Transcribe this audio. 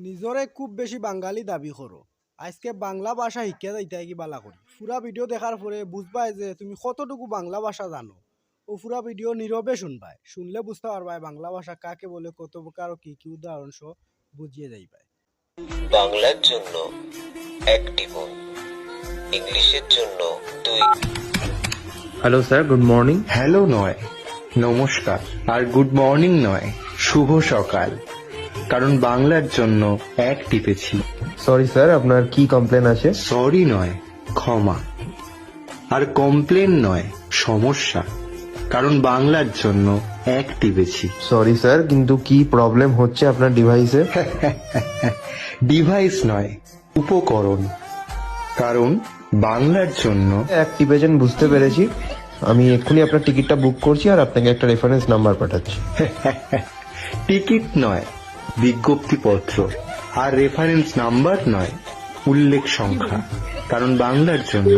নিজরে খুব বেশি বাঙালি দাবি করো, আজকে বাংলা ভাষা শিক্ষা যাইতে কি বালা করি। পুরা ভিডিও দেখার পরে বুঝবাই যে তুমি কতটুকু বাংলা ভাষা জানো। ও পুরা ভিডিও নীরবে শুনবাই, শুনলে বুঝতে পারবাই বাংলা ভাষা কাকে বলে, কত প্রকার ও কি কি উদাহরণ সহ বুঝিয়ে যাইবাই। বাংলার জন্য একটি বোন, ইংলিশের জন্য 2। Hello sir, good morning. Hello নয় নমস্কার, আর গুড মর্নিং নয় শুভ সকাল, কারণ বাংলার জন্য এক টিপেছি। সরি স্যার, আপনার কি কমপ্লেন আছে? সরি নয় ক্ষমা, আর কমপ্লেন নয় সমস্যা, কারণ বাংলার জন্য এক টিপেছি। সরি স্যার, কিন্তু কি প্রবলেম হচ্ছে আপনার ডিভাইসে? ডিভাইস নয় উপকরণ, কারণ বাংলার জন্য এক টিপেছেন বুঝতে পেরেছি। আমি এক্ষুনি আপনার টিকিটটা বুক করছি আর আপনাকে একটা রেফারেন্স নাম্বার পাঠাচ্ছি। টিকিট নয় বিজ্ঞপ্তিপত্র, আর রেফারেন্স নাম্বার নয় উল্লেখ সংখ্যা, কারণ বাংলার জন্য